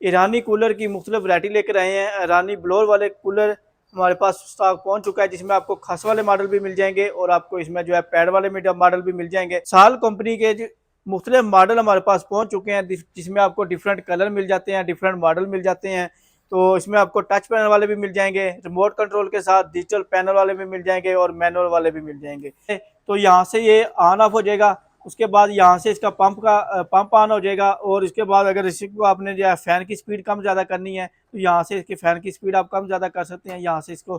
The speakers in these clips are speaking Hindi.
ईरानी कूलर की मुख्तलिफ वैरायटी लेकर आए हैं। ईरानी ब्लोर वाले कूलर हमारे पास स्टॉक पहुंच चुका है, जिसमें आपको खस वाले मॉडल भी मिल जाएंगे और आपको इसमें जो है पैड वाले मॉडल भी मिल जाएंगे। साल कंपनी के मुख्तलिफ मॉडल हमारे पास पहुंच चुके हैं, जिसमें आपको डिफरेंट कलर मिल जाते हैं, डिफरेंट मॉडल मिल जाते हैं। तो इसमें आपको टच पैनल वाले भी मिल जाएंगे, रिमोट कंट्रोल के साथ डिजिटल पैनल वाले भी मिल जाएंगे और मैनुअल वाले भी मिल जाएंगे। तो यहाँ से ये ऑन ऑफ हो जाएगा। उसके बाद यहाँ से इसका पंप ऑन हो जाएगा और इसके बाद अगर इसी को आपने जो है फ़ैन की स्पीड कम ज़्यादा करनी है तो यहाँ से इसकी फ़ैन की स्पीड आप कम ज़्यादा कर सकते हैं। यहाँ से इसको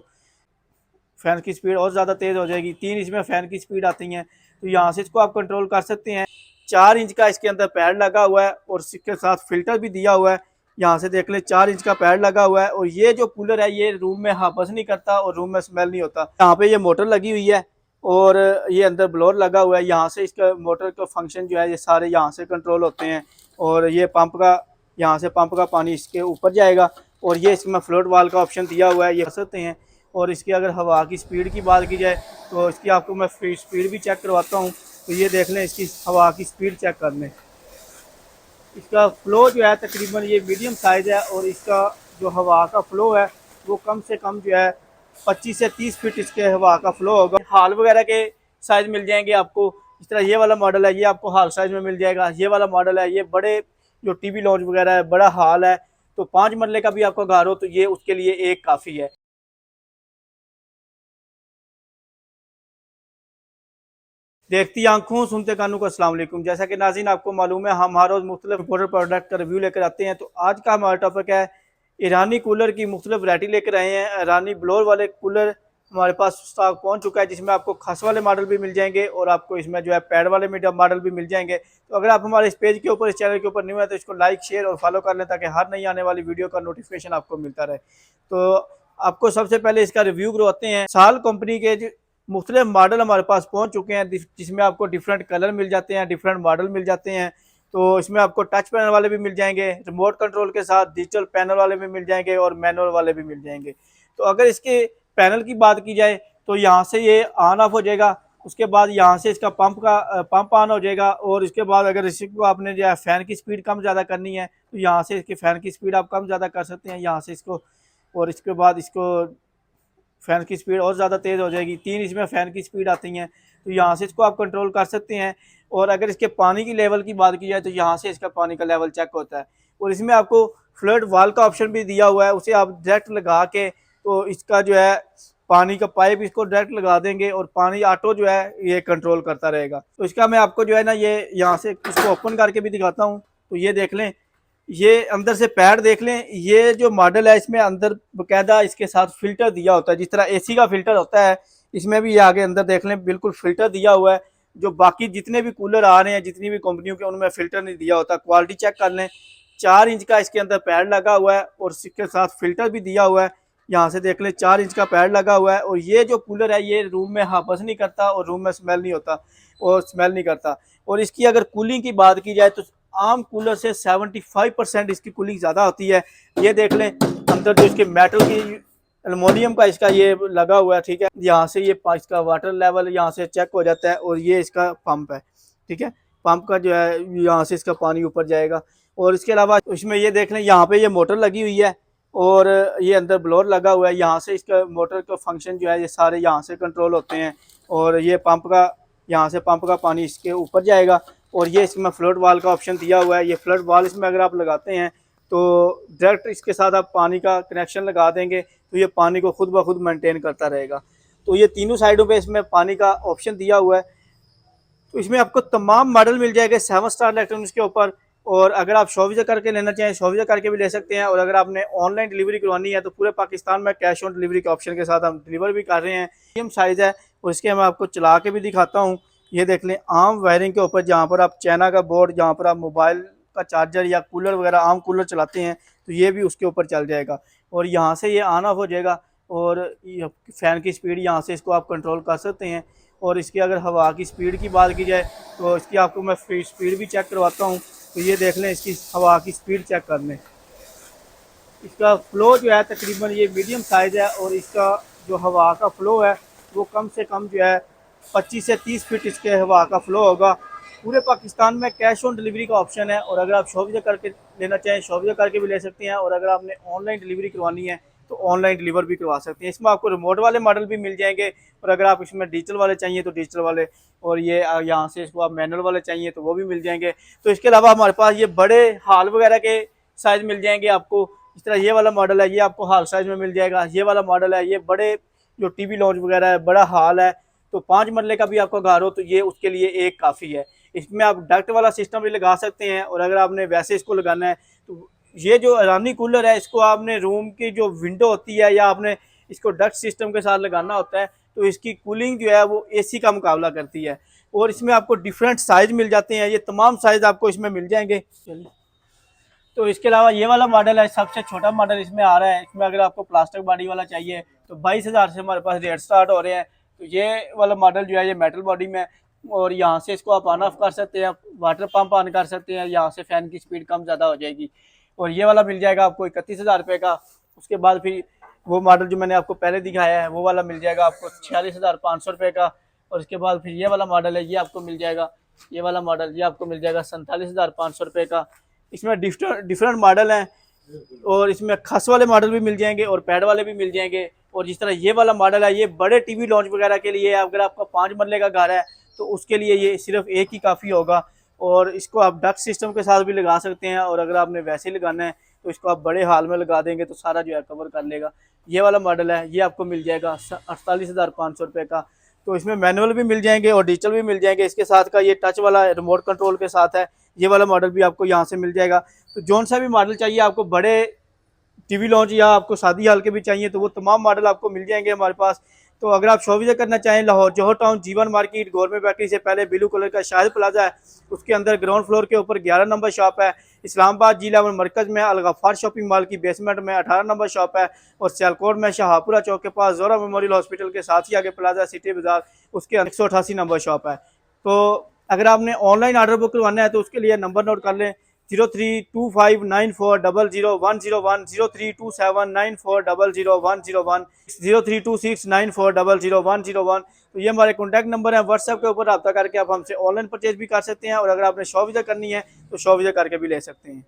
फ़ैन की स्पीड और ज़्यादा तेज़ हो जाएगी। 3 इसमें फ़ैन की स्पीड आती हैं, तो यहाँ से इसको आप कंट्रोल कर सकते हैं। 4 इंच का इसके अंदर पैड लगा हुआ है और इसके साथ फ़िल्टर भी दिया हुआ है। यहाँ से देख लें 4 इंच का पैड लगा हुआ है और ये जो कूलर है ये रूम में हबस नहीं करता और रूम में स्मेल नहीं होता। यहाँ पे ये मोटर लगी हुई है और ये अंदर ब्लोअर लगा हुआ है। यहाँ से इसका मोटर का फंक्शन जो है ये सारे यहाँ से कंट्रोल होते हैं और ये पंप का, यहाँ से पंप का पानी इसके ऊपर जाएगा और ये इसमें फ्लोट वाल का ऑप्शन दिया हुआ है, ये कर सकते हैं। और इसकी अगर हवा की स्पीड की बात की जाए तो इसकी आपको मैं स्पीड भी चेक करवाता हूँ। तो ये देख लें, इसकी हवा की स्पीड चेक कर लें। इसका फ़्लो जो है तकरीबन ये मीडियम साइज़ है और इसका जो हवा का फ़्लो है वो कम से कम जो है 25 से 30 फीट इसके हवा का फ़्लो होगा। हाल वगैरह के साइज़ मिल जाएंगे आपको। इस तरह ये वाला मॉडल है, ये आपको हाल साइज़ में मिल जाएगा। ये वाला मॉडल है, ये बड़े जो टीवी लॉन्च वगैरह है, बड़ा हाल है, तो 5 मरले का भी आपका घर हो तो ये उसके लिए एक काफ़ी है। देखती आंखों सुनते कानों को अस्सलाम वालेकुम। जैसा कि नाज़रीन आपको मालूम है, हम हर रोज़ मुख्तलिफ इम्पोर्टेड प्रोडक्ट का रिव्यू लेकर आते हैं। तो आज का हमारा टॉपिक है ईरानी कूलर की मुख्तलिफ वैरायटी लेकर आए हैं। ईरानी ब्लोअर वाले कूलर हमारे पास स्टॉक पहुंच चुका है, जिसमें आपको खस वाले मॉडल भी मिल जाएंगे और आपको इसमें जो है पैड वाले मॉडल भी मिल जाएंगे। तो अगर आप हमारे इस पेज के ऊपर, इस चैनल के ऊपर न्यू है तो इसको लाइक, शेयर और फॉलो कर लें ताकि हर नई आने वाली वीडियो का नोटिफिकेशन आपको मिलता रहे। तो आपको सबसे पहले इसका रिव्यू करवाते हैं। साल कंपनी के मुख्तलिफ मॉडल हमारे पास पहुंच चुके हैं, जिसमें आपको डिफरेंट कलर मिल जाते हैं, डिफरेंट मॉडल मिल जाते हैं। तो इसमें आपको टच पैनल वाले भी मिल जाएंगे, रिमोट कंट्रोल के साथ डिजिटल पैनल वाले भी मिल जाएंगे और मैनुअल वाले भी मिल जाएंगे। तो अगर इसके पैनल की बात की जाए तो यहाँ से ये ऑन ऑफ हो जाएगा। उसके बाद यहाँ से इसका पंप ऑन हो जाएगा और इसके बाद अगर इसी को आपने जो है फ़ैन की स्पीड कम ज़्यादा करनी है तो यहाँ से इसकी फ़ैन की स्पीड आप कम ज़्यादा कर सकते हैं। यहाँ से इसको, और इसके बाद इसको फ़ैन की स्पीड और ज़्यादा तेज़ हो जाएगी। 3 इसमें फ़ैन की स्पीड आती हैं, तो यहाँ से इसको आप कंट्रोल कर सकते हैं। और अगर इसके पानी की लेवल की बात की जाए तो यहाँ से इसका पानी का लेवल चेक होता है और इसमें आपको फ्लड वाल का ऑप्शन भी दिया हुआ है। उसे आप डायरेक्ट लगा के तो इसका जो है पानी का पाइप इसको डायरेक्ट लगा देंगे और पानी ऑटो जो है ये कंट्रोल करता रहेगा। तो इसका मैं आपको जो है ना ये यहाँ से इसको ओपन करके भी दिखाता हूँ। तो ये देख लें, ये अंदर से पैड देख लें। ये जो मॉडल है इसमें अंदर बकायदा इसके साथ फ़िल्टर दिया होता है, जिस तरह एसी का फ़िल्टर होता है इसमें भी ये आगे अंदर देख लें बिल्कुल फ़िल्टर दिया हुआ है। जो बाकी जितने भी कूलर आ रहे हैं, जितनी भी कंपनियों के, उनमें फ़िल्टर नहीं दिया होता। क्वालिटी चेक कर लें। 4 इंच का इसके अंदर पैड लगा हुआ है और इसके साथ फ़िल्टर भी दिया हुआ है। यहाँ से देख लें 4 इंच का पैड लगा हुआ है और ये जो कूलर है ये रूम में हबस नहीं करता और रूम में स्मेल नहीं होता और स्मेल नहीं करता। और इसकी अगर कूलिंग की बात की जाए तो आम कूलर से 75% इसकी कूलिंग ज़्यादा होती है। ये देख लें अंदर जो इसके मेटल की एलुमिनियम का इसका ये लगा हुआ है, ठीक है। यहाँ से ये इसका वाटर लेवल यहाँ से चेक हो जाता है और ये इसका पंप है, ठीक है। पंप का जो है यहाँ से इसका पानी ऊपर जाएगा। और इसके अलावा इसमें ये देख लें यहाँ पे ये मोटर लगी हुई है और ये अंदर ब्लोअर लगा हुआ है। यहाँ से इसका मोटर का फंक्शन जो है ये सारे यहाँ से कंट्रोल होते हैं और ये पंप का, यहाँ से पंप का पानी इसके ऊपर जाएगा। और ये इसमें फ्लड वाल का ऑप्शन दिया हुआ है। ये फ्लड वाल इसमें अगर आप लगाते हैं तो डायरेक्ट इसके साथ आप पानी का कनेक्शन लगा देंगे तो ये पानी को खुद ब खुद मेंटेन करता रहेगा। तो ये तीनों साइडों पे इसमें पानी का ऑप्शन दिया हुआ है। तो इसमें आपको तमाम मॉडल मिल जाएंगे 7 स्टार इलेक्ट्रॉनिक्स के ऊपर। और अगर आप शॉविज़ा करके लेना चाहें शॉविज़ा करके भी ले सकते हैं और अगर आपने ऑनलाइन डिलीवरी करवानी है तो पूरे पाकिस्तान में कैश ऑन डिलीवरी के ऑप्शन के साथ हम डिलीवर भी कर रहे हैं। मीडियम साइज़ है और इसके मैं आपको चला के भी दिखाता हूँ। ये देख लें आम वायरिंग के ऊपर, जहाँ पर आप चाइना का बोर्ड, जहाँ पर आप मोबाइल का चार्जर या कूलर वगैरह आम कूलर चलाते हैं तो ये भी उसके ऊपर चल जाएगा। और यहाँ से ये ऑन ऑफ हो जाएगा और फ़ैन की स्पीड यहाँ से इसको आप कंट्रोल कर सकते हैं। और इसकी अगर हवा की स्पीड की बात की जाए तो इसकी आपको मैं स्पीड भी चेक करवाता हूँ। तो ये देख लें, इसकी हवा की स्पीड चेक कर लें। इसका फ़्लो जो है तकरीबन ये मीडियम साइज़ है और इसका जो हवा का फ़्लो है वो कम से कम जो है 25 से 30 फीट इसके हवा का फ़्लो होगा। पूरे पाकिस्तान में कैश ऑन डिलीवरी का ऑप्शन है, और अगर आप शॉप विजिट करके लेना चाहें शॉप विजिट करके भी ले सकते हैं, और अगर आपने ऑनलाइन डिलीवरी करवानी है तो ऑनलाइन डिलीवर भी करवा सकते हैं। इसमें आपको रिमोट वाले मॉडल भी मिल जाएंगे, और अगर आप इसमें डिजिटल वाले चाहिए तो डिजिटल वाले, और ये यहाँ से इसको आप मैनुअल वाले चाहिए तो वो भी मिल जाएंगे। तो इसके अलावा हमारे पास ये बड़े हाल वगैरह के साइज़ मिल जाएंगे आपको। इस तरह ये वाला मॉडल है, ये आपको हाल साइज़ में मिल जाएगा। ये वाला मॉडल है, ये बड़े जो टीवी लॉन्च वगैरह है, बड़ा हाल है, तो 5 मरले का भी आपका घर हो तो ये उसके लिए एक काफ़ी है। इसमें आप डक्ट वाला सिस्टम भी लगा सकते हैं, और अगर आपने वैसे इसको लगाना है तो ये जो ईरानी कूलर है इसको आपने रूम की जो विंडो होती है या आपने इसको डक्ट सिस्टम के साथ लगाना होता है, तो इसकी कूलिंग जो है वो एसी का मुकाबला करती है। और इसमें आपको डिफरेंट साइज़ मिल जाते हैं, ये तमाम साइज़ आपको इसमें मिल जाएंगे। तो इसके अलावा ये वाला मॉडल है, सबसे छोटा मॉडल इसमें आ रहा है। इसमें अगर आपको प्लास्टिक बॉडी वाला चाहिए तो 22,000 से हमारे पास रेट स्टार्ट हो रहे हैं। तो ये वाला मॉडल जो है ये मेटल बॉडी में, और यहाँ से इसको आप ऑन ऑफ कर सकते हैं, वाटर पंप ऑन कर सकते हैं, यहाँ से फ़ैन की स्पीड कम ज़्यादा हो जाएगी। और ये वाला मिल जाएगा आपको 31,000 रुपये का। उसके बाद फिर वो मॉडल जो मैंने आपको पहले दिखाया है वो वाला मिल जाएगा आपको 46,500 रुपये का। और उसके बाद फिर ये वाला मॉडल है, ये आपको मिल जाएगा, ये वाला मॉडल ये आपको मिल जाएगा 47,500 रुपये का। इसमें डिफरेंट मॉडल हैं, और इसमें खस वाले मॉडल भी मिल जाएंगे और पैड वाले भी मिल जाएंगे। और जिस तरह ये वाला मॉडल है, ये बड़े टीवी लॉन्च वगैरह के लिए है। अगर आपका 5 मरले का घर है तो उसके लिए ये सिर्फ एक ही काफ़ी होगा, और इसको आप डक्ट सिस्टम के साथ भी लगा सकते हैं। और अगर आपने वैसे लगाना है तो इसको आप बड़े हाल में लगा देंगे तो सारा जो है कवर कर लेगा। ये वाला मॉडल है, ये आपको मिल जाएगा 48,500 रुपये का। तो इसमें मैनुअल भी मिल जाएंगे और डिजिटल भी मिल जाएंगे। इसके साथ का ये टच वाला रिमोट कंट्रोल के साथ है, ये वाला मॉडल भी आपको यहाँ से मिल जाएगा। तो जौन सा भी मॉडल चाहिए आपको, बड़े टीवी लॉन्च या आपको शादी हाल के भी चाहिए, तो वो तमाम मॉडल आपको मिल जाएंगे हमारे पास। तो अगर आप शॉप विजिट करना चाहें, लाहौर जौहर टाउन जीवन मार्केट गवर्नमेंट बेकरी से पहले ब्लू कलर का शाहिद प्लाजा है, उसके अंदर ग्राउंड फ्लोर के ऊपर 11 नंबर शॉप है। इस्लामाबाद जिला मरकज़ में अलगफार शॉपिंग मॉल की बेसमेंट में 18 नंबर शॉप है। और सियालकोट में शाहपुरा चौक के पास जोरा मेमोरियल हॉस्पिटल के साथ ही आगे प्लाजा सिटी बाजार, उसके 188 नंबर शॉप है। तो अगर आपने ऑनलाइन ऑर्डर बुक करवाना है तो उसके लिए नंबर नोट कर लें, 032594000101, 032794000101, 032694000101। तो ये हमारे कॉन्टैक्ट नंबर है। व्हाट्सएप के ऊपर रब्ता करके आप हमसे ऑनलाइन परचेज भी कर सकते हैं, और अगर आपने शॉप विजिट करनी है तो शॉप विजिट करके भी ले सकते हैं।